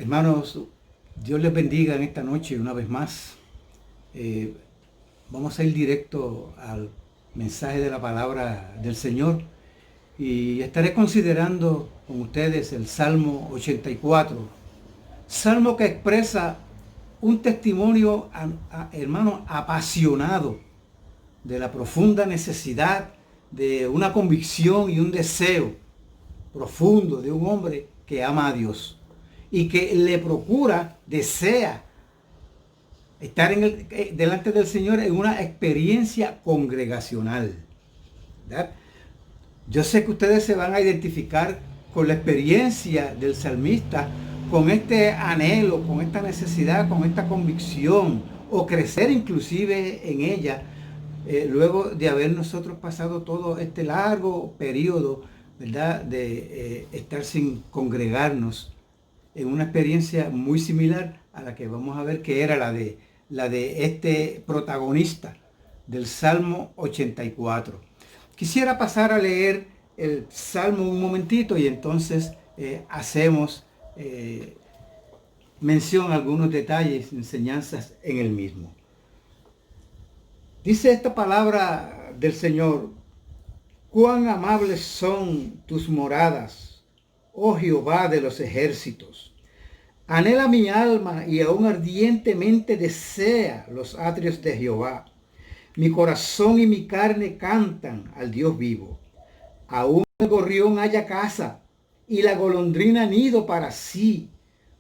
Hermanos, Dios les bendiga en esta noche una vez más. Vamos a ir directo al mensaje de la palabra del Señor y estaré considerando con ustedes el Salmo 84, salmo que expresa un testimonio, hermano, apasionado de la profunda necesidad de una convicción y un deseo profundo de un hombre que ama a Dios y que le procura, desea estar delante del Señor en una experiencia congregacional, ¿verdad? Yo sé que ustedes se van a identificar con la experiencia del salmista, con este anhelo, con esta necesidad, con esta convicción, o crecer inclusive en ella, luego de haber nosotros pasado todo este largo periodo, ¿verdad?, de estar sin congregarnos, en una experiencia muy similar a la que vamos a ver, que era la de este protagonista del Salmo 84. Quisiera pasar a leer el Salmo un momentito y entonces hacemos mención a algunos detalles, enseñanzas en el mismo. Dice esta palabra del Señor: cuán amables son tus moradas, oh Jehová de los ejércitos. Anhela mi alma y aún ardientemente desea los atrios de Jehová. Mi corazón y mi carne cantan al Dios vivo. Aún el gorrión haya casa y la golondrina nido para sí,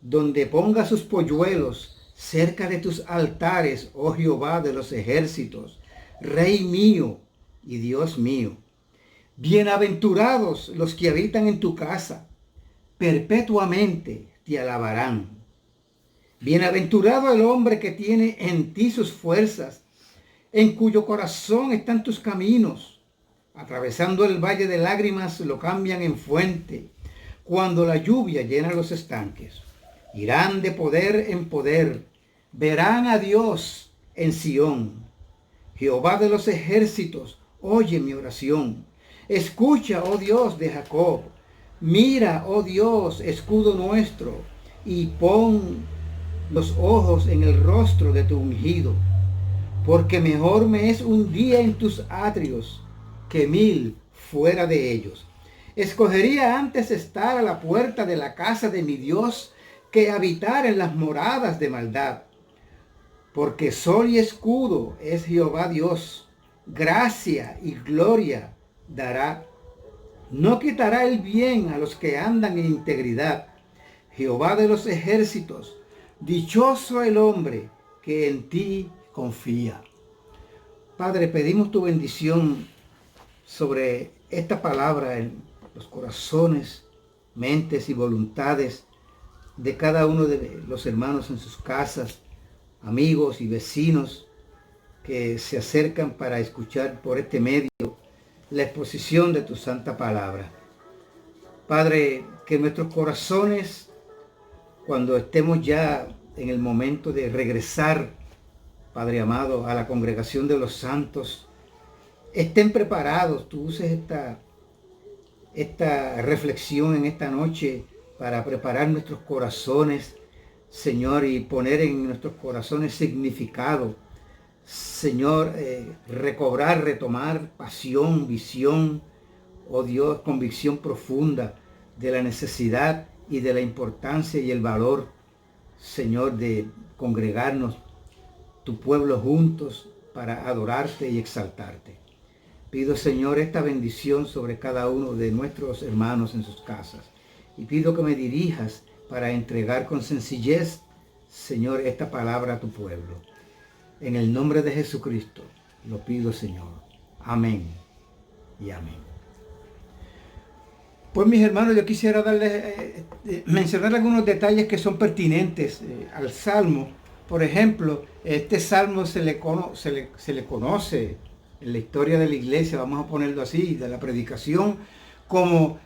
donde ponga sus polluelos cerca de tus altares, oh Jehová de los ejércitos, Rey mío y Dios mío. Bienaventurados los que habitan en tu casa, perpetuamente te alabarán. Bienaventurado el hombre que tiene en ti sus fuerzas, en cuyo corazón están tus caminos. Atravesando el valle de lágrimas lo cambian en fuente, cuando la lluvia llena los estanques. Irán de poder en poder, verán a Dios en Sión. Jehová de los ejércitos, oye mi oración. Escucha, oh Dios de Jacob. Mira, oh Dios, escudo nuestro, y pon los ojos en el rostro de tu ungido. Porque mejor me es un día en tus atrios que 1000 fuera de ellos. Escogería antes estar a la puerta de la casa de mi Dios que habitar en las moradas de maldad. Porque sol y escudo es Jehová Dios, gracia y gloria dará. No quitará el bien a los que andan en integridad. Jehová de los ejércitos, dichoso el hombre que en ti confía. Padre, pedimos tu bendición sobre esta palabra en los corazones, mentes y voluntades de cada uno de los hermanos en sus casas, amigos y vecinos que se acercan para escuchar por este medio la exposición de tu santa palabra. Padre, que nuestros corazones, cuando estemos ya en el momento de regresar, Padre amado, a la congregación de los santos, estén preparados. Tú uses esta reflexión en esta noche para preparar nuestros corazones, Señor, y poner en nuestros corazones significado. Señor, recobrar, retomar pasión, visión, oh Dios, convicción profunda de la necesidad y de la importancia y el valor, Señor, de congregarnos, tu pueblo juntos, para adorarte y exaltarte. Pido, Señor, esta bendición sobre cada uno de nuestros hermanos en sus casas. Y pido que me dirijas para entregar con sencillez, Señor, esta palabra a tu pueblo. En el nombre de Jesucristo lo pido, Señor. Amén y amén. Pues mis hermanos, yo quisiera mencionar algunos detalles que son pertinentes al Salmo. Por ejemplo, este Salmo se le conoce en la historia de la iglesia, vamos a ponerlo así, de la predicación, como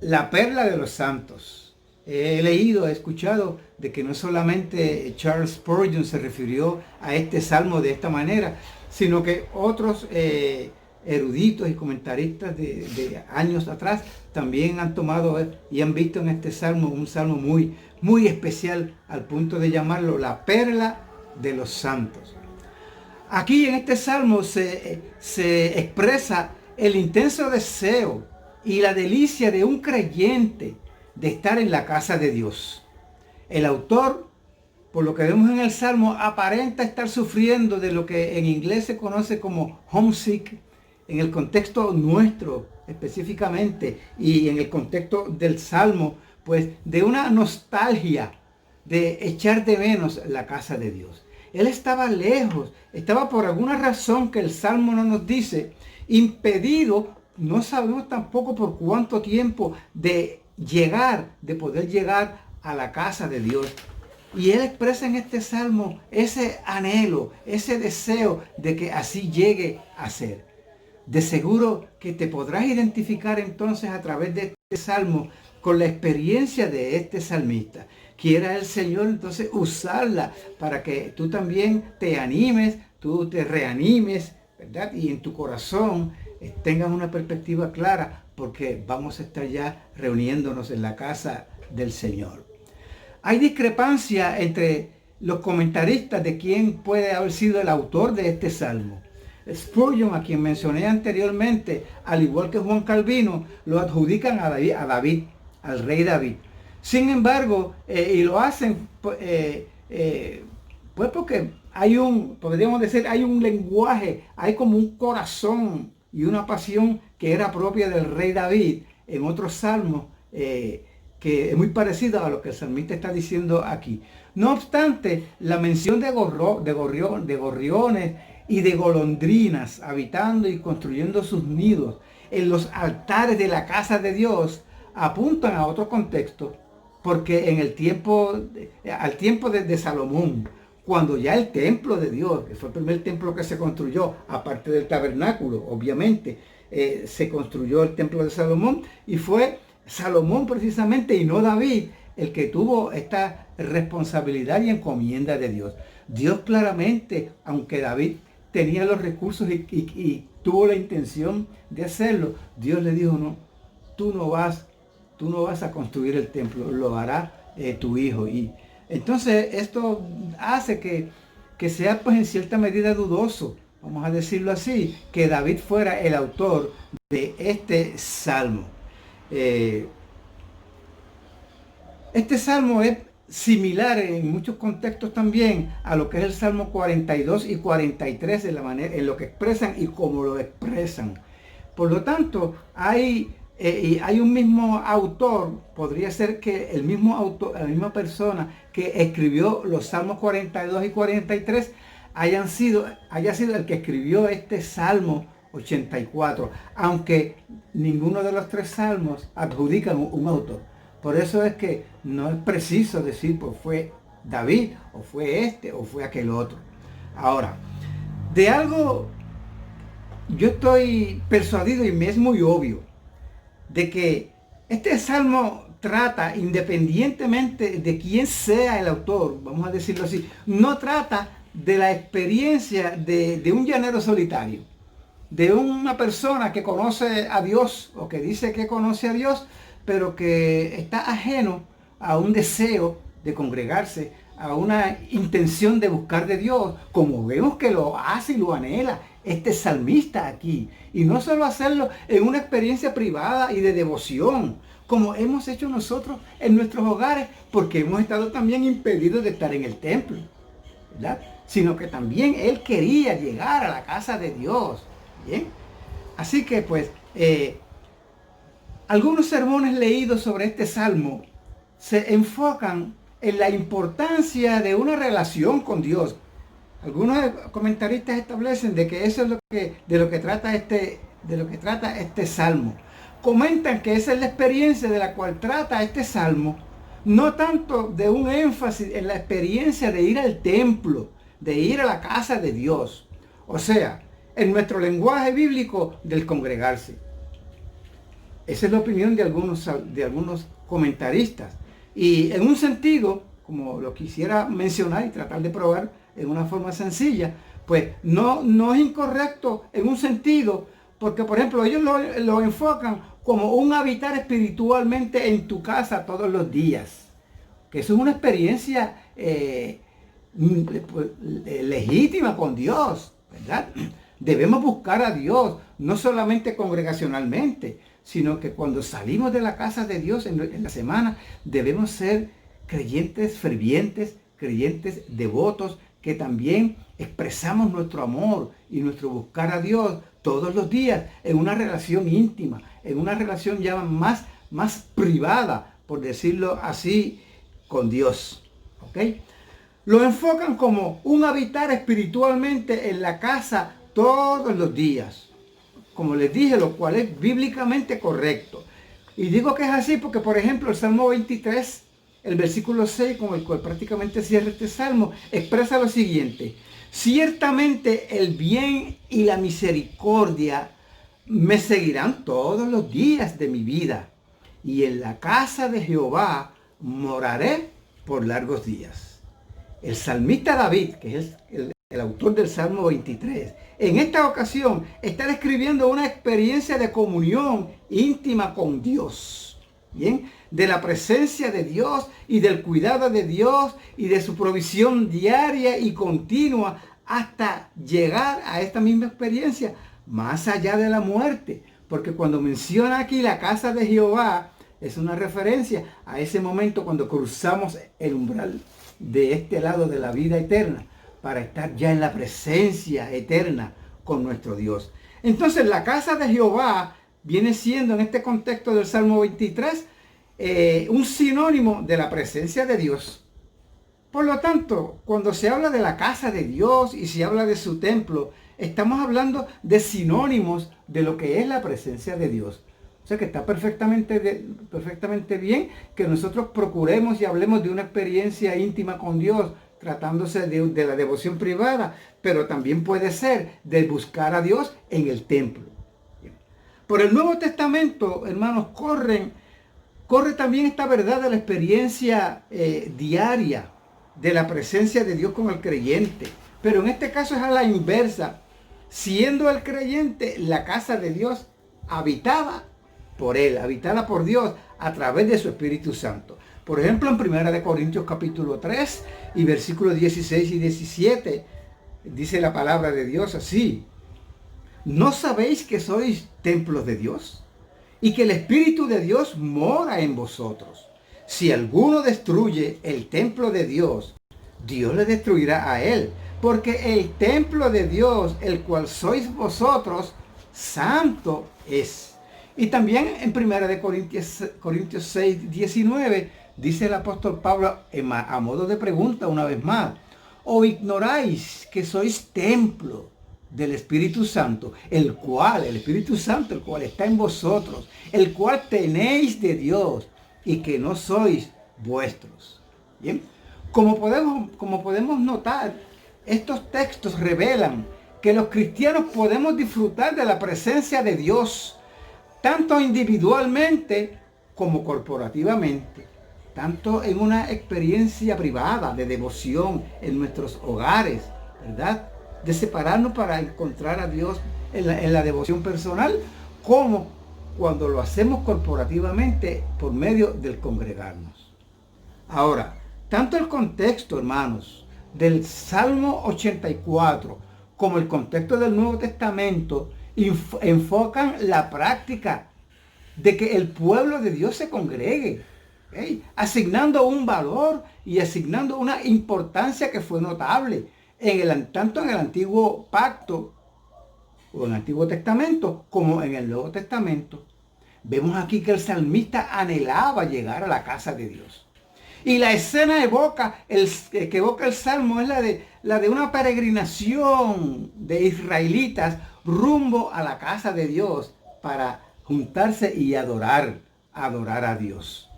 la perla de los santos. He leído, he escuchado de que no solamente Charles Spurgeon se refirió a este salmo de esta manera, sino que otros eruditos y comentaristas de años atrás también han tomado y han visto en este salmo un salmo muy, muy especial, al punto de llamarlo la perla de los santos. Aquí en este salmo se expresa el intenso deseo y la delicia de un creyente de estar en la casa de Dios. El autor, por lo que vemos en el salmo, aparenta estar sufriendo de lo que en inglés se conoce como homesick, en el contexto nuestro específicamente y en el contexto del salmo, pues de una nostalgia de echar de menos la casa de Dios. Él estaba lejos, estaba por alguna razón que el salmo no nos dice, impedido, no sabemos tampoco por cuánto tiempo, de poder llegar a la casa de Dios. Y él expresa en este salmo ese anhelo, ese deseo de que así llegue a ser. De seguro que te podrás identificar entonces a través de este salmo con la experiencia de este salmista. Quiera el Señor entonces usarla para que tú también te animes, tú te reanimes, ¿verdad? Y en tu corazón tengas una perspectiva clara, porque vamos a estar ya reuniéndonos en la casa del Señor. Hay discrepancia entre los comentaristas de quién puede haber sido el autor de este salmo. Spurgeon, a quien mencioné anteriormente, al igual que Juan Calvino, lo adjudican a David, al rey David. Sin embargo, y lo hacen pues porque podríamos decir, hay un lenguaje, hay como un corazón y una pasión que era propia del rey David en otros salmos, que es muy parecido a lo que el salmista está diciendo aquí. No obstante, la mención de gorriones y de golondrinas habitando y construyendo sus nidos en los altares de la casa de Dios apuntan a otro contexto, porque en al tiempo de Salomón, cuando ya el templo de Dios, que fue el primer templo que se construyó, aparte del tabernáculo, obviamente, se construyó el templo de Salomón, y fue Salomón precisamente y no David el que tuvo esta responsabilidad y encomienda de Dios. Dios claramente, aunque David tenía los recursos y tuvo la intención de hacerlo, Dios le dijo: no, tú no vas a construir el templo, lo hará tu hijo. Y entonces esto hace que sea pues en cierta medida dudoso, vamos a decirlo así, que David fuera el autor de este salmo. Este salmo es similar en muchos contextos también a lo que es el Salmo 42 y 43 en lo que expresan y cómo lo expresan. Por lo tanto, hay un mismo autor, podría ser que el mismo autor, la misma persona que escribió los Salmos 42 y 43 haya sido el que escribió este Salmo 84, aunque ninguno de los tres salmos adjudican un autor. Por eso es que no es preciso decir pues fue David, o fue este, o fue aquel otro. Ahora, de algo yo estoy persuadido, y me es muy obvio, de que este salmo trata, independientemente de quién sea el autor, vamos a decirlo así, no trata de la experiencia de un llanero solitario, de una persona que conoce a Dios, o que dice que conoce a Dios, pero que está ajeno a un deseo de congregarse, a una intención de buscar de Dios, como vemos que lo hace y lo anhela este salmista aquí. Y no solo hacerlo en una experiencia privada y de devoción, como hemos hecho nosotros en nuestros hogares, porque hemos estado también impedidos de estar en el templo, ¿verdad? Sino que también él quería llegar a la casa de Dios. ¿Bien? Así que pues, algunos sermones leídos sobre este salmo se enfocan en la importancia de una relación con Dios. Algunos comentaristas establecen de que eso es de lo que trata este salmo. Comentan que esa es la experiencia de la cual trata este salmo, no tanto de un énfasis en la experiencia de ir al templo, de ir a la casa de Dios. O sea, en nuestro lenguaje bíblico, del congregarse. Esa es la opinión de algunos comentaristas. Y en un sentido, como lo quisiera mencionar y tratar de probar en una forma sencilla, pues no es incorrecto en un sentido, porque por ejemplo ellos lo enfocan como un habitar espiritualmente en tu casa todos los días. Que eso es una experiencia legítima con Dios, ¿verdad? Debemos buscar a Dios, no solamente congregacionalmente, sino que cuando salimos de la casa de Dios en la semana, debemos ser creyentes fervientes, creyentes devotos, que también expresamos nuestro amor y nuestro buscar a Dios todos los días en una relación íntima, en una relación ya más privada, por decirlo así, con Dios. ¿Ok? Lo enfocan como un habitar espiritualmente en la casa todos los días. Como les dije, lo cual es bíblicamente correcto. Y digo que es así porque, por ejemplo, el Salmo 23, el versículo 6, con el cual prácticamente cierra este salmo, expresa lo siguiente: ciertamente el bien y la misericordia me seguirán todos los días de mi vida, y en la casa de Jehová moraré por largos días. El salmista David, que es el autor del Salmo 23, en esta ocasión está describiendo una experiencia de comunión íntima con Dios. ¿Bien? De la presencia de Dios y del cuidado de Dios y de su provisión diaria y continua hasta llegar a esta misma experiencia más allá de la muerte. Porque cuando menciona aquí la casa de Jehová, es una referencia a ese momento cuando cruzamos el umbral de este lado de la vida eterna para estar ya en la presencia eterna con nuestro Dios. Entonces la casa de Jehová viene siendo en este contexto del Salmo 23 un sinónimo de la presencia de Dios. Por lo tanto, cuando se habla de la casa de Dios y se habla de su templo, estamos hablando de sinónimos de lo que es la presencia de Dios. O sea que está perfectamente bien que nosotros procuremos y hablemos de una experiencia íntima con Dios, tratándose de la devoción privada, pero también puede ser de buscar a Dios en el templo. Por el Nuevo Testamento, hermanos, corre también esta verdad de la experiencia diaria de la presencia de Dios con el creyente. Pero en este caso es a la inversa. Siendo el creyente la casa de Dios habitada por él, habitada por Dios a través de su Espíritu Santo. Por ejemplo, en 1 Corintios capítulo 3 y versículos 16 y 17, dice la palabra de Dios así: ¿no sabéis que sois templos de Dios y que el Espíritu de Dios mora en vosotros? Si alguno destruye el templo de Dios, Dios le destruirá a él, porque el templo de Dios, el cual sois vosotros, santo es. Y también en 1 Corintios 6, 19, dice el apóstol Pablo a modo de pregunta una vez más: ¿o ignoráis que sois templo del Espíritu Santo, el Espíritu Santo, el cual está en vosotros, el cual tenéis de Dios y que no sois vuestros? Bien, como podemos notar, estos textos revelan que los cristianos podemos disfrutar de la presencia de Dios, tanto individualmente como corporativamente, tanto en una experiencia privada de devoción en nuestros hogares, ¿verdad? De separarnos para encontrar a Dios en la devoción personal, como cuando lo hacemos corporativamente por medio del congregarnos. Ahora, tanto el contexto, hermanos, del Salmo 84 como el contexto del Nuevo Testamento enfocan la práctica de que el pueblo de Dios se congregue, ¿okay? Asignando un valor y asignando una importancia que fue notable tanto en el Antiguo Pacto o en el Antiguo Testamento como en el Nuevo Testamento. Vemos aquí que el salmista anhelaba llegar a la casa de Dios. Y la escena que evoca el Salmo es la de una peregrinación de israelitas rumbo a la casa de Dios para juntarse y adorar a Dios.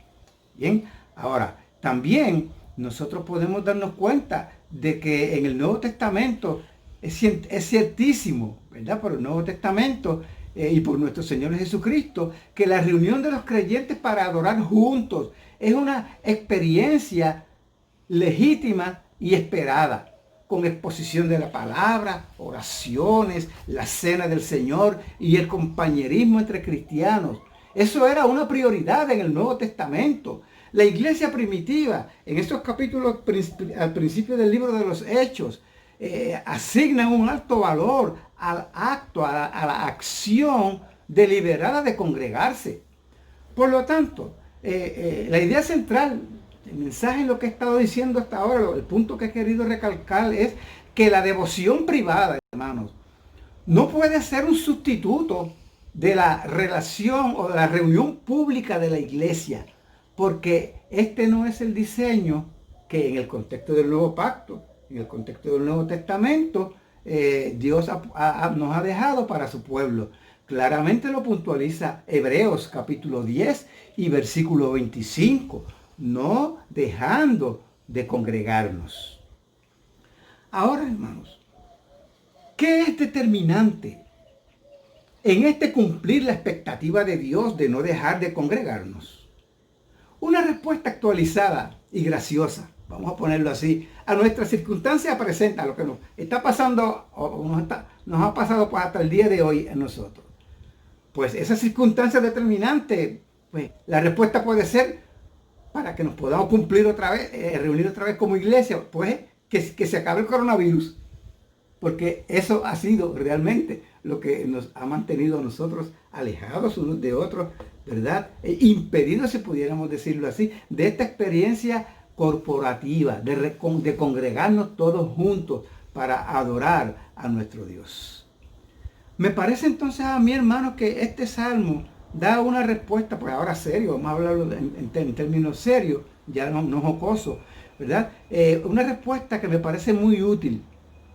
Bien, ahora, también nosotros podemos darnos cuenta de que en el Nuevo Testamento es ciertísimo, ¿verdad? Por el Nuevo Testamento y por nuestro Señor Jesucristo, que la reunión de los creyentes para adorar juntos es una experiencia legítima y esperada, con exposición de la palabra, oraciones, la cena del Señor y el compañerismo entre cristianos. Eso era una prioridad en el Nuevo Testamento. La iglesia primitiva, en estos capítulos al principio del libro de los Hechos, asignan un alto valor al acto, a la acción deliberada de congregarse. Por lo tanto, la idea central, el mensaje en lo que he estado diciendo hasta ahora, el punto que he querido recalcar es que la devoción privada, hermanos, no puede ser un sustituto de la relación o de la reunión pública de la iglesia, porque este no es el diseño que en el contexto del Nuevo Pacto, en el contexto del Nuevo Testamento, Dios nos ha dejado para su pueblo. Claramente lo puntualiza Hebreos capítulo 10 y versículo 25, no dejando de congregarnos. Ahora, hermanos, ¿qué es determinante en este cumplir la expectativa de Dios de no dejar de congregarnos? Una respuesta actualizada y graciosa, vamos a ponerlo así, a nuestra circunstancia presente, a lo que nos está pasando o nos ha pasado pues hasta el día de hoy a nosotros. Pues esa circunstancia determinante, pues la respuesta puede ser para que nos podamos cumplir otra vez, reunir otra vez como iglesia, pues que se acabe el coronavirus. Porque eso ha sido realmente lo que nos ha mantenido a nosotros alejados unos de otros, ¿verdad? Impedidos, si pudiéramos decirlo así, de esta experiencia corporativa, de congregarnos todos juntos para adorar a nuestro Dios. Me parece entonces a mi hermano que este salmo da una respuesta, pues ahora serio, vamos a hablarlo en términos serios, ya no jocoso, ¿verdad? Una respuesta que me parece muy útil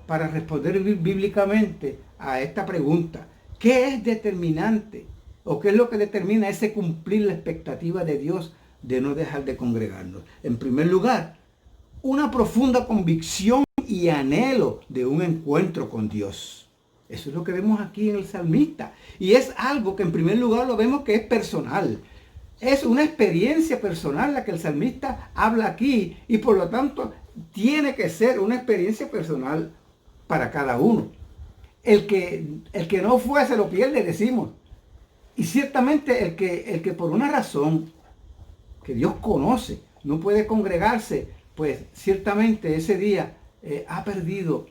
para responder bíblicamente a esta pregunta. ¿Qué es determinante? ¿O qué es lo que determina ese cumplir la expectativa de Dios de no dejar de congregarnos? En primer lugar, una profunda convicción y anhelo de un encuentro con Dios. Eso es lo que vemos aquí en el salmista. Y es algo que en primer lugar lo vemos que es personal. Es una experiencia personal la que el salmista habla aquí. Y por lo tanto tiene que ser una experiencia personal para cada uno. El que no fue se lo pierde, decimos. Y ciertamente el que por una razón que Dios conoce no puede congregarse, pues ciertamente ese día ha perdido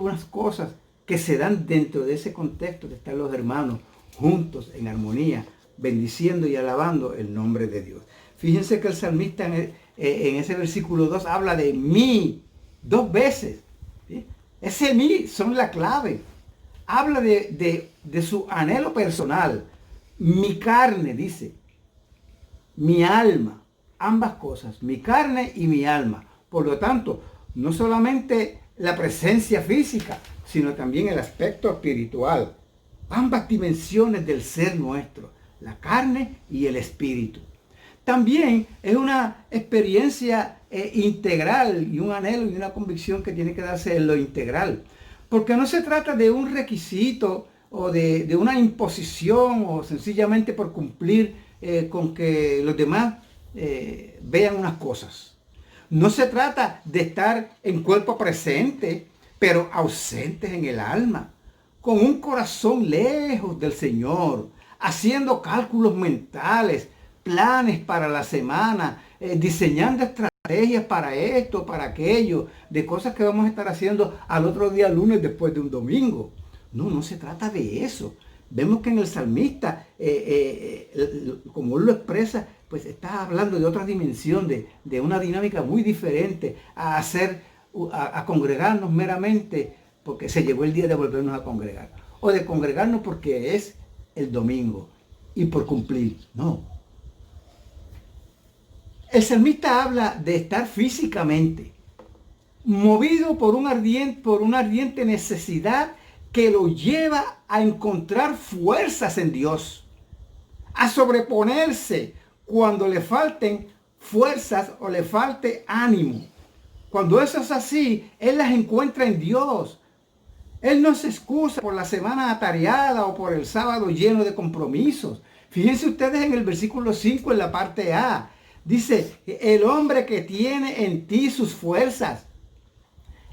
unas cosas que se dan dentro de ese contexto de estar los hermanos juntos en armonía, bendiciendo y alabando el nombre de Dios. Fíjense que el salmista en ese versículo 2 habla de mí 2 veces. ¿Sí? Ese mí son la clave. Habla de su anhelo personal. Mi carne, dice. Mi alma. Ambas cosas. Mi carne y mi alma. Por lo tanto, no solamente la presencia física, sino también el aspecto espiritual. Ambas dimensiones del ser nuestro. La carne y el espíritu. También es una experiencia integral y un anhelo y una convicción que tiene que darse en lo integral. Porque no se trata de un requisito o de una imposición o sencillamente por cumplir con que los demás vean unas cosas. No se trata de estar en cuerpo presente, pero ausentes en el alma, con un corazón lejos del Señor, haciendo cálculos mentales, planes para la semana, diseñando estrategias para esto, para aquello, de cosas que vamos a estar haciendo al otro día lunes después de un domingo. No se trata de eso. Vemos que en el salmista, como él lo expresa, pues está hablando de otra dimensión, de una dinámica muy diferente a congregarnos meramente porque se llegó el día de volvernos a congregar. O de congregarnos porque es el domingo y por cumplir. No. El salmista habla de estar físicamente, movido por una ardiente necesidad que lo lleva a encontrar fuerzas en Dios, a sobreponerse cuando le falten fuerzas o le falte ánimo. Cuando eso es así, él las encuentra en Dios. Él no se excusa por la semana atareada o por el sábado lleno de compromisos. Fíjense ustedes en el versículo 5 en la parte A. Dice, el hombre que tiene en ti sus fuerzas.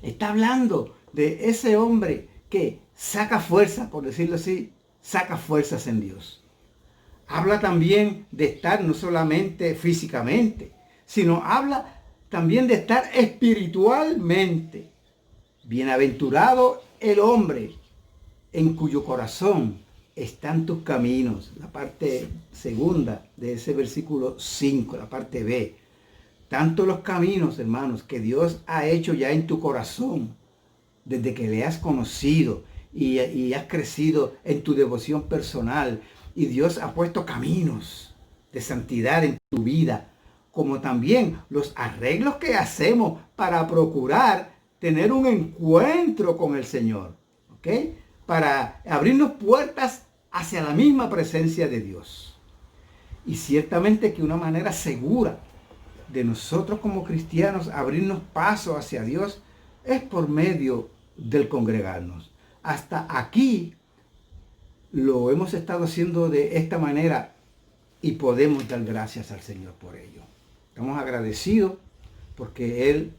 Está hablando de ese hombre que saca fuerza, por decirlo así, saca fuerzas en Dios. Habla también de estar no solamente físicamente, sino habla también de estar espiritualmente. Bienaventurado el hombre en cuyo corazón están tus caminos. La parte segunda de ese versículo 5, la parte B. Tanto los caminos, hermanos, que Dios ha hecho ya en tu corazón, desde que le has conocido y has crecido en tu devoción personal, y Dios ha puesto caminos de santidad en tu vida, como también los arreglos que hacemos para procurar tener un encuentro con el Señor, ¿ok? Para abrirnos puertas hacia la misma presencia de Dios. Y ciertamente que una manera segura de nosotros como cristianos abrirnos paso hacia Dios es por medio del congregarnos. Hasta aquí lo hemos estado haciendo de esta manera y podemos dar gracias al Señor por ello. Estamos agradecidos porque Él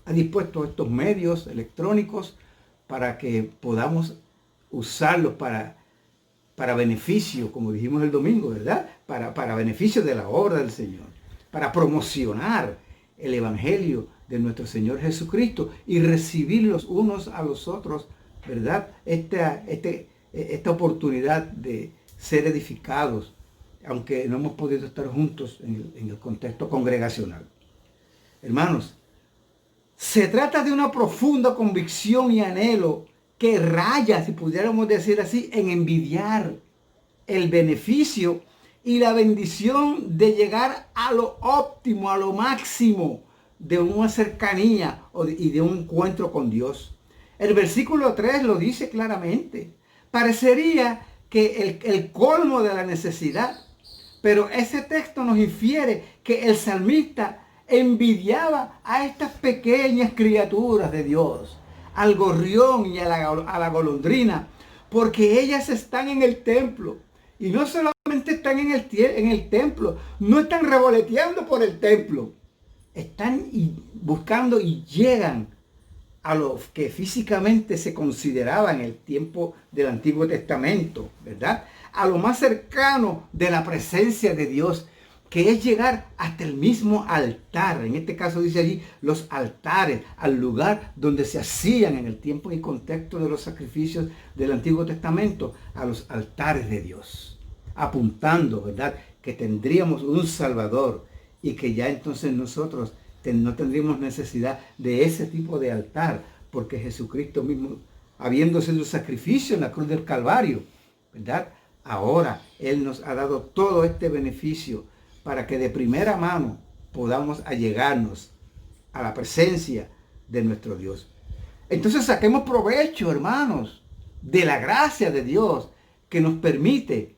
ha dispuesto estos medios electrónicos para que podamos usarlos para beneficio, como dijimos el domingo, ¿verdad? Para beneficio de la obra del Señor, para promocionar el Evangelio de nuestro Señor Jesucristo y recibir los unos a los otros, ¿verdad? Esta oportunidad de ser edificados, aunque no hemos podido estar juntos en el contexto congregacional. Hermanos, se trata de una profunda convicción y anhelo que raya, si pudiéramos decir así, en envidiar el beneficio y la bendición de llegar a lo óptimo, a lo máximo de una cercanía y de un encuentro con Dios. El versículo 3 lo dice claramente. Parecería que el colmo de la necesidad, pero ese texto nos infiere que el salmista envidiaba a estas pequeñas criaturas de Dios, al gorrión y a la golondrina, porque ellas están en el templo. Y no solamente están en el templo, no están revoloteando por el templo. Están buscando y llegan a lo que físicamente se consideraba en el tiempo del Antiguo Testamento, ¿verdad? A lo más cercano de la presencia de Dios, que es llegar hasta el mismo altar. En este caso dice allí los altares, al lugar donde se hacían en el tiempo y contexto de los sacrificios del Antiguo Testamento, a los altares de Dios, apuntando, ¿verdad?, que tendríamos un Salvador y que ya entonces nosotros no tendríamos necesidad de ese tipo de altar, porque Jesucristo mismo, habiéndose su sacrificio en la cruz del Calvario, ¿verdad?, ahora Él nos ha dado todo este beneficio para que de primera mano podamos allegarnos a la presencia de nuestro Dios. Entonces saquemos provecho, hermanos, de la gracia de Dios que nos permite,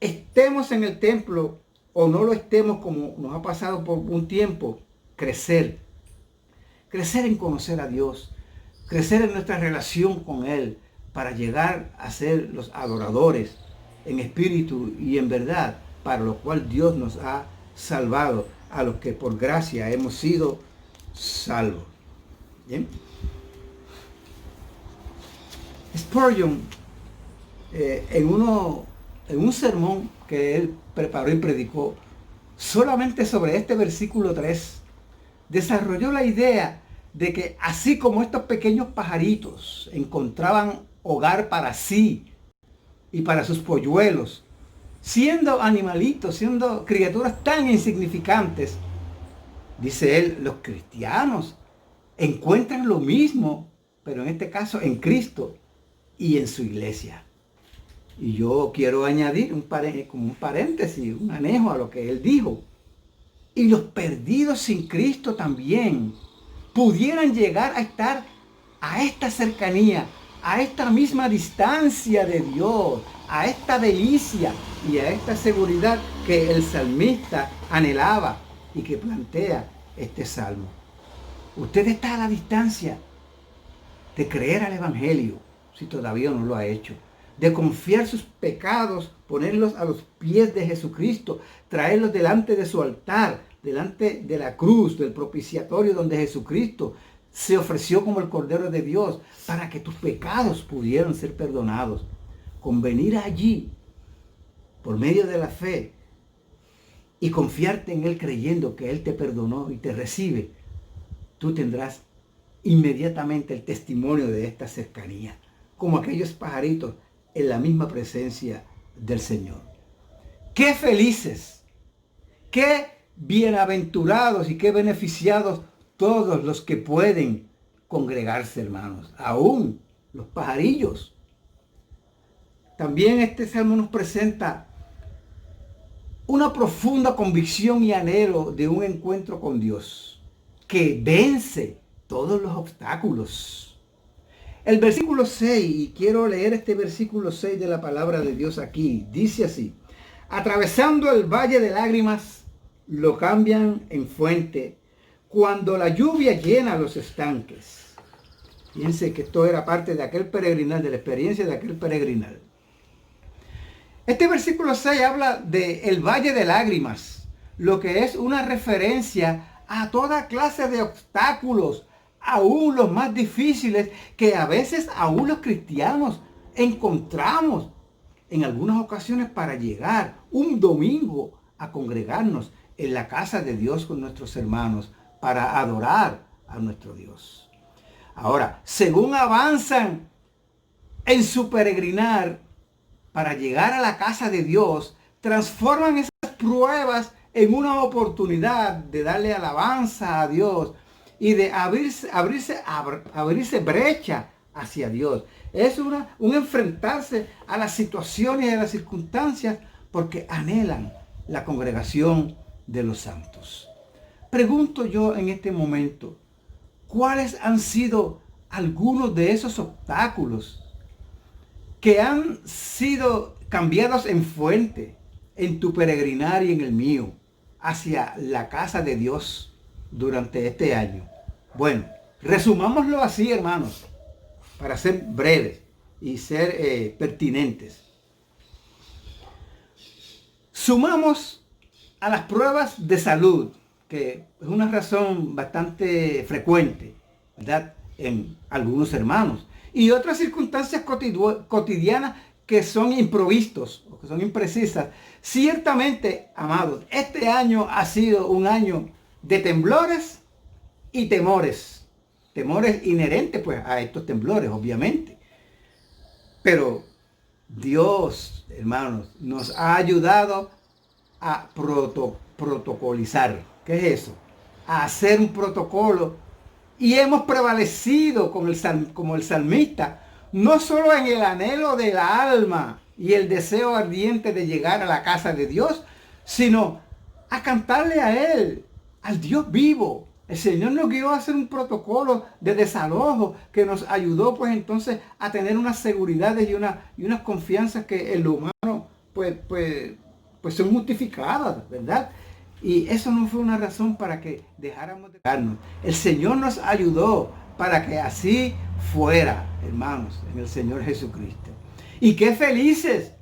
estemos en el templo o no lo estemos, como nos ha pasado por un tiempo, crecer en conocer a Dios, crecer en nuestra relación con Él, para llegar a ser los adoradores en espíritu y en verdad, para lo cual Dios nos ha salvado, a los que por gracia hemos sido salvos. ¿Bien? Spurgeon, en un sermón que él preparó y predicó solamente sobre este versículo 3, desarrolló la idea de que así como estos pequeños pajaritos encontraban hogar para sí y para sus polluelos, siendo animalitos, siendo criaturas tan insignificantes, dice él, los cristianos encuentran lo mismo, pero en este caso en Cristo y en su iglesia. Y yo quiero añadir como un paréntesis, un anejo a lo que él dijo. Y los perdidos sin Cristo también pudieran llegar a estar a esta cercanía, a esta misma distancia de Dios, a esta delicia y a esta seguridad que el salmista anhelaba y que plantea este salmo. Usted está a la distancia de creer al Evangelio, si todavía no lo ha hecho, de confiar sus pecados, ponerlos a los pies de Jesucristo, traerlos delante de su altar, delante de la cruz, del propiciatorio donde Jesucristo se ofreció como el Cordero de Dios para que tus pecados pudieran ser perdonados. Con venir allí por medio de la fe y confiarte en Él creyendo que Él te perdonó y te recibe, tú tendrás inmediatamente el testimonio de esta cercanía, como aquellos pajaritos en la misma presencia del Señor. ¡Qué felices! ¡Qué bienaventurados y qué beneficiados todos los que pueden congregarse, hermanos! Aún los pajarillos. También este salmo nos presenta una profunda convicción y anhelo de un encuentro con Dios que vence todos los obstáculos. El versículo 6, y quiero leer este versículo 6 de la palabra de Dios aquí, dice así: atravesando el valle de lágrimas, lo cambian en fuente, cuando la lluvia llena los estanques. Fíjense que esto era parte de aquel peregrinar, de la experiencia de aquel peregrinar. Este versículo 6 habla del valle de lágrimas, lo que es una referencia a toda clase de obstáculos, aún los más difíciles, que a veces aún los cristianos encontramos en algunas ocasiones para llegar un domingo a congregarnos en la casa de Dios con nuestros hermanos para adorar a nuestro Dios. Ahora, según avanzan en su peregrinar para llegar a la casa de Dios, transforman esas pruebas en una oportunidad de darle alabanza a Dios y de abrirse brecha hacia Dios. Es un enfrentarse a las situaciones y a las circunstancias porque anhelan la congregación de los santos. Pregunto yo en este momento, ¿cuáles han sido algunos de esos obstáculos que han sido cambiados en fuente en tu peregrinar y en el mío hacia la casa de Dios durante este año? Bueno, resumámoslo así, hermanos, para ser breves y ser pertinentes. Sumamos a las pruebas de salud, que es una razón bastante frecuente, ¿verdad?, en algunos hermanos, y otras circunstancias cotidianas que son improvistos o que son imprecisas. Ciertamente, amados, este año ha sido un año de temblores y temores. Temores inherentes pues a estos temblores, obviamente. Pero Dios, hermanos, nos ha ayudado a protocolizar. ¿Qué es eso? A hacer un protocolo. Y hemos prevalecido como el salmista, no solo en el anhelo de la alma y el deseo ardiente de llegar a la casa de Dios, sino a cantarle a Él, al Dios vivo. El Señor nos guió a hacer un protocolo de desalojo que nos ayudó pues entonces a tener unas seguridades y unas confianzas que en lo humano pues son justificadas, ¿verdad? Y eso no fue una razón para que dejáramos de quejarnos. El Señor nos ayudó para que así fuera, hermanos, en el Señor Jesucristo. Y qué felices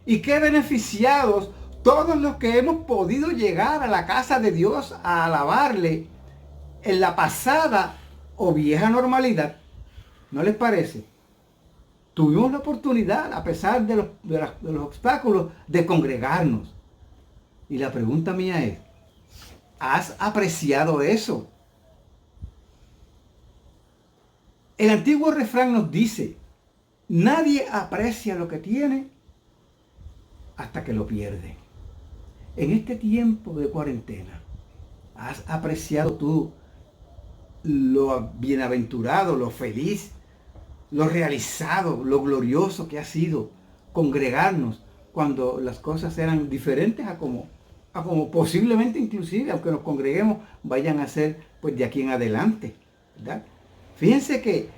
y qué beneficiados todos los que hemos podido llegar a la casa de Dios a alabarle en la pasada o vieja normalidad. ¿No les parece? Tuvimos la oportunidad, a pesar de los obstáculos, de congregarnos. Y la pregunta mía es, ¿has apreciado eso? El antiguo refrán nos dice, nadie aprecia lo que tiene hasta que lo pierde. En este tiempo de cuarentena, ¿has apreciado tú lo bienaventurado, lo feliz, lo realizado, lo glorioso que ha sido congregarnos cuando las cosas eran diferentes a como posiblemente inclusive, aunque nos congreguemos, vayan a ser pues de aquí en adelante, ¿verdad? Fíjense que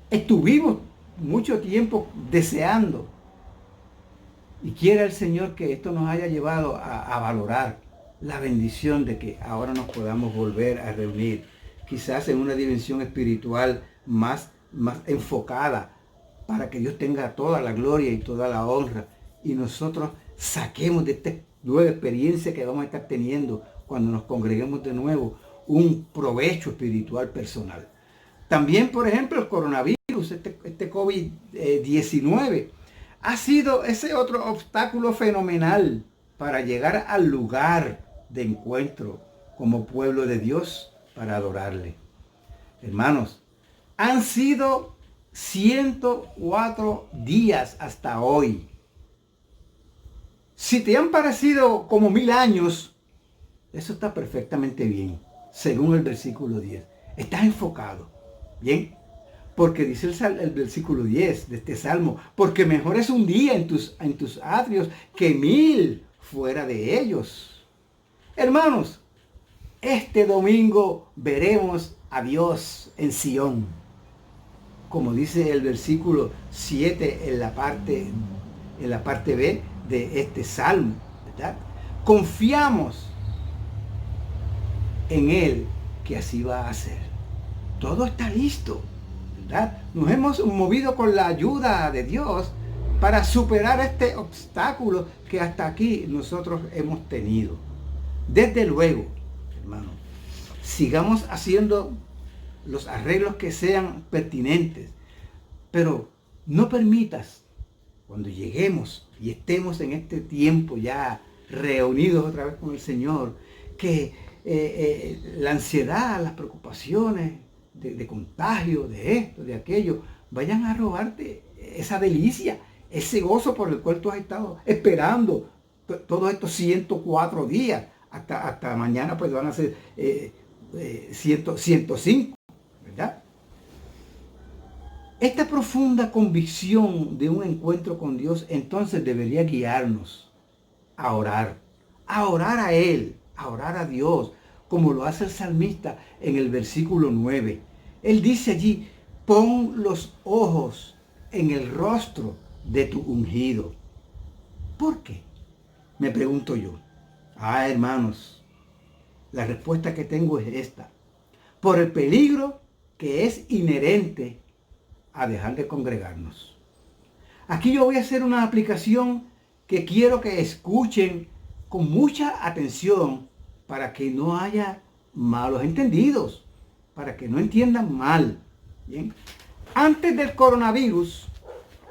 estuvimos mucho tiempo deseando, y quiera el Señor que esto nos haya llevado a valorar la bendición de que ahora nos podamos volver a reunir, quizás en una dimensión espiritual más enfocada, para que Dios tenga toda la gloria y toda la honra, y nosotros saquemos de esta nueva experiencia que vamos a estar teniendo cuando nos congreguemos de nuevo un provecho espiritual personal. También, por ejemplo, el coronavirus, este COVID-19, ha sido ese otro obstáculo fenomenal para llegar al lugar de encuentro como pueblo de Dios para adorarle. Hermanos, han sido 104 días hasta hoy. Si te han parecido como 1000 años, eso está perfectamente bien, según el versículo 10. Estás enfocado, ¿bien? Porque dice el versículo 10 de este salmo, porque mejor es un día en tus atrios que 1000 fuera de ellos. Hermanos, este domingo veremos a Dios en Sión, como dice el versículo 7 en la parte B de este salmo, ¿verdad? Confiamos en Él que así va a hacer. Todo está listo, ¿verdad? Nos hemos movido con la ayuda de Dios para superar este obstáculo que hasta aquí nosotros hemos tenido. Desde luego, hermano, sigamos haciendo los arreglos que sean pertinentes, pero no permitas, cuando lleguemos y estemos en este tiempo ya reunidos otra vez con el Señor, que la ansiedad, las preocupaciones de contagio, de esto, de aquello, vayan a robarte esa delicia, ese gozo por el cual tú has estado esperando todos estos 104 días. Hasta mañana pues van a ser 105, ¿verdad? Esta profunda convicción de un encuentro con Dios entonces debería guiarnos a orar a Él, a orar a Dios, como lo hace el salmista en el versículo 9. Él dice allí, pon los ojos en el rostro de tu ungido. ¿Por qué? Me pregunto yo. Hermanos, la respuesta que tengo es esta. Por el peligro que es inherente a dejar de congregarnos. Aquí yo voy a hacer una aplicación que quiero que escuchen con mucha atención para que no haya malos entendidos, para que no entiendan mal. ¿Bien? Antes del coronavirus,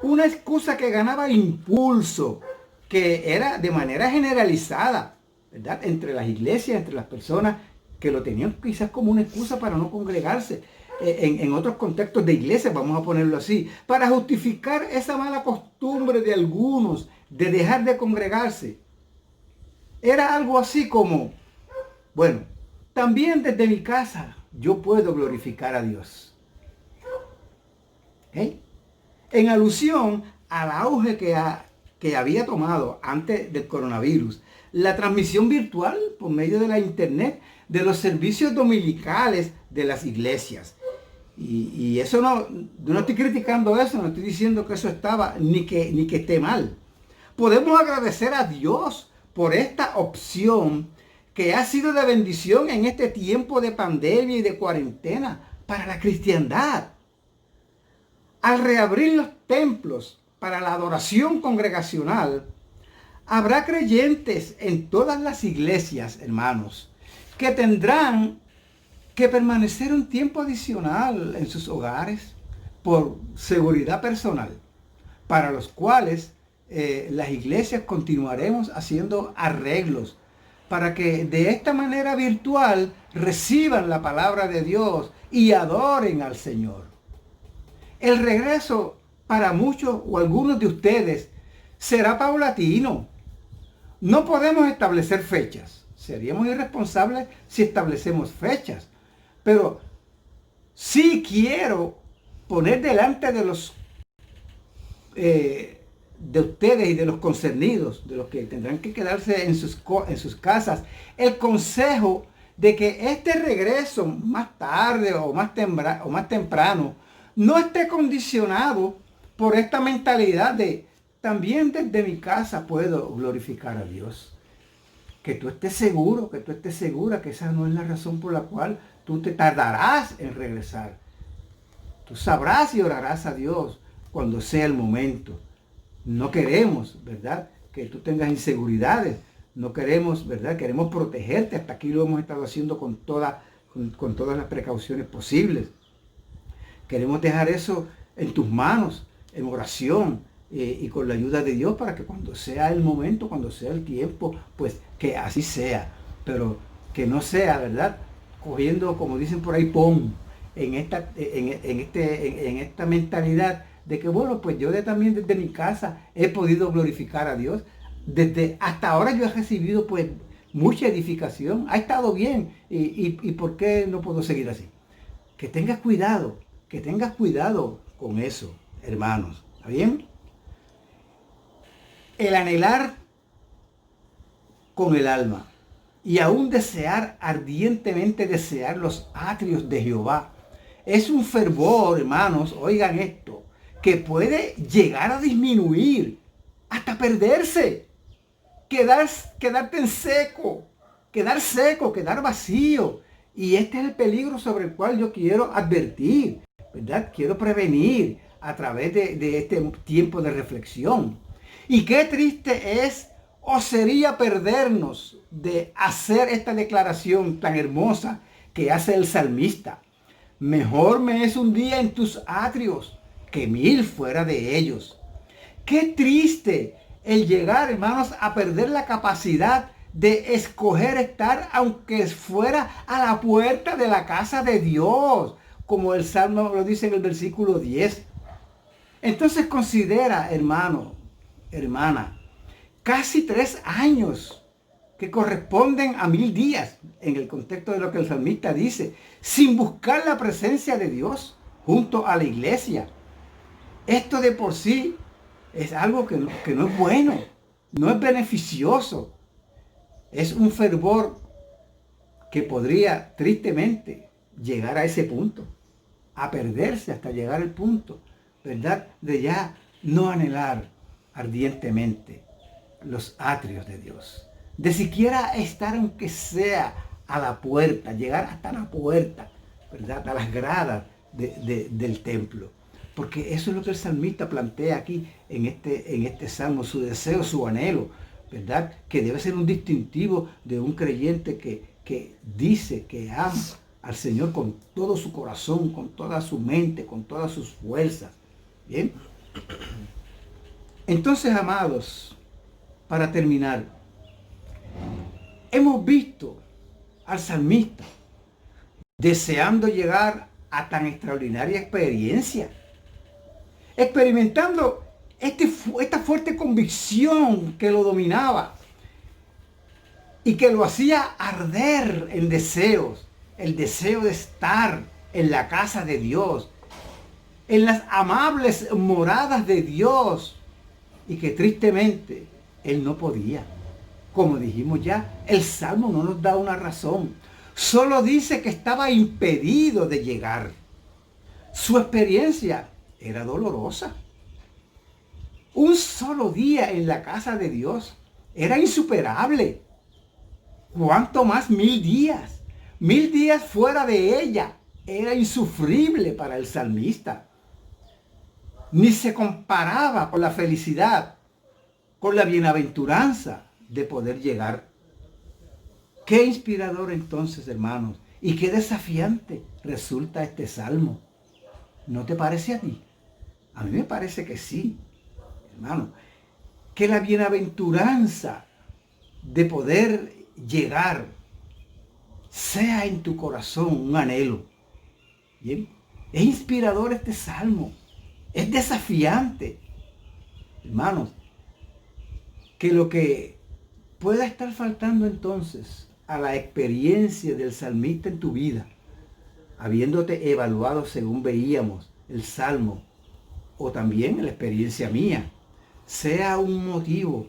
una excusa que ganaba impulso, que era de manera generalizada, ¿verdad? Entre las iglesias, entre las personas que lo tenían quizás como una excusa para no congregarse, en otros contextos de iglesia, vamos a ponerlo así, para justificar esa mala costumbre de algunos de dejar de congregarse. Era algo así como, bueno, también desde mi casa yo puedo glorificar a Dios. ¿Okay? En alusión al auge que había tomado antes del coronavirus, la transmisión virtual por medio de la internet de los servicios dominicales de las iglesias. Y eso no estoy criticando eso, no estoy diciendo que eso estaba ni que esté mal. Podemos agradecer a Dios por esta opción que ha sido de bendición en este tiempo de pandemia y de cuarentena para la cristiandad. Al reabrir los templos para la adoración congregacional, habrá creyentes en todas las iglesias, hermanos, que tendrán que permanecer un tiempo adicional en sus hogares por seguridad personal, para los cuales las iglesias continuaremos haciendo arreglos para que de esta manera virtual reciban la palabra de Dios y adoren al Señor. El regreso para muchos o algunos de ustedes será paulatino. No podemos establecer fechas. Seríamos irresponsables si establecemos fechas. Pero sí quiero poner delante de los de ustedes y de los concernidos, de los que tendrán que quedarse en sus casas, el consejo de que este regreso más tarde o más temprano no esté condicionado por esta mentalidad de también desde mi casa puedo glorificar a Dios. Que tú estés seguro, que tú estés segura que esa no es la razón por la cual tú te tardarás en regresar. Tú sabrás y orarás a Dios cuando sea el momento. No queremos, ¿verdad?, que tú tengas inseguridades. No queremos, ¿verdad?, queremos protegerte. Hasta aquí lo hemos estado haciendo con todas las precauciones posibles. Queremos dejar eso en tus manos, en oración, y con la ayuda de Dios para que cuando sea el momento, cuando sea el tiempo, pues que así sea. Pero que no sea, ¿verdad? Cogiendo, como dicen por ahí, en esta mentalidad de que, bueno, pues yo también desde mi casa he podido glorificar a Dios. Desde hasta ahora yo he recibido pues mucha edificación, ha estado bien. ¿Y por qué no puedo seguir así? Que tengas cuidado con eso, hermanos. ¿Está bien? El anhelar con el alma y aún desear, ardientemente desear los atrios de Jehová, es un fervor, hermanos, oigan esto, que puede llegar a disminuir, hasta perderse, quedarte en seco, quedar vacío. Y este es el peligro sobre el cual yo quiero advertir, ¿verdad? Quiero prevenir a través de este tiempo de reflexión. Y qué triste es o sería perdernos de hacer esta declaración tan hermosa que hace el salmista. Mejor me es un día en tus atrios que 1000 fuera de ellos. Qué triste el llegar, hermanos, a perder la capacidad de escoger estar, aunque fuera a la puerta de la casa de Dios, como el Salmo lo dice en el versículo 10. Entonces considera, hermano, hermana, casi 3 años que corresponden a 1000 días, en el contexto de lo que el salmista dice, sin buscar la presencia de Dios junto a la iglesia. Esto de por sí es algo que no es bueno, no es beneficioso. Es un fervor que podría tristemente llegar a ese punto, a perderse hasta llegar al punto, ¿verdad? De ya no anhelar ardientemente los atrios de Dios. De siquiera estar, aunque sea a la puerta, llegar hasta la puerta, ¿verdad? A las gradas del templo. Porque eso es lo que el salmista plantea aquí en este salmo, su deseo, su anhelo, ¿verdad? Que debe ser un distintivo de un creyente que dice que ama al Señor con todo su corazón, con toda su mente, con todas sus fuerzas. ¿Bien? Entonces, amados, para terminar, hemos visto al salmista deseando llegar a tan extraordinaria experiencia, experimentando esta fuerte convicción que lo dominaba y que lo hacía arder en deseos, el deseo de estar en la casa de Dios, en las amables moradas de Dios, y que tristemente él no podía. Como dijimos ya, el Salmo no nos da una razón, solo dice que estaba impedido de llegar. Su experiencia era dolorosa. Un solo día en la casa de Dios era insuperable. ¿Cuánto más 1000 días? 1000 días fuera de ella era insufrible para el salmista. Ni se comparaba con la felicidad, con la bienaventuranza de poder llegar. Qué inspirador entonces, hermanos, y qué desafiante resulta este salmo. ¿No te parece a ti? A mí me parece que sí, hermano. Que la bienaventuranza de poder llegar sea en tu corazón un anhelo. ¿Bien? Es inspirador este salmo. Es desafiante. Hermanos, que lo que pueda estar faltando entonces a la experiencia del salmista en tu vida, habiéndote evaluado según veíamos el salmo, o también la experiencia mía, sea un motivo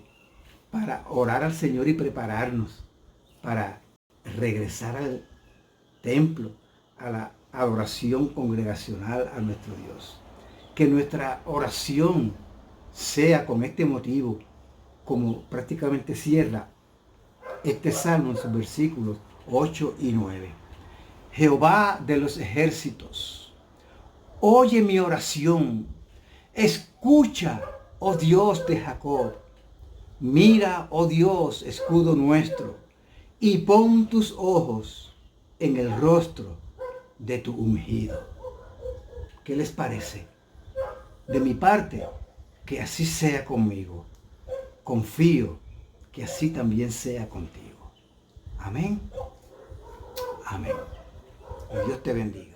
para orar al Señor y prepararnos para regresar al templo, a la adoración congregacional a nuestro Dios. Que nuestra oración sea con este motivo, como prácticamente cierra este salmo en sus versículos 8 y 9. Jehová de los ejércitos, oye mi oración, escucha, oh Dios de Jacob. Mira, oh Dios, escudo nuestro, y pon tus ojos en el rostro de tu ungido. ¿Qué les parece? De mi parte, que así sea conmigo. Confío que así también sea contigo. Amén. Amén. Y Dios te bendiga.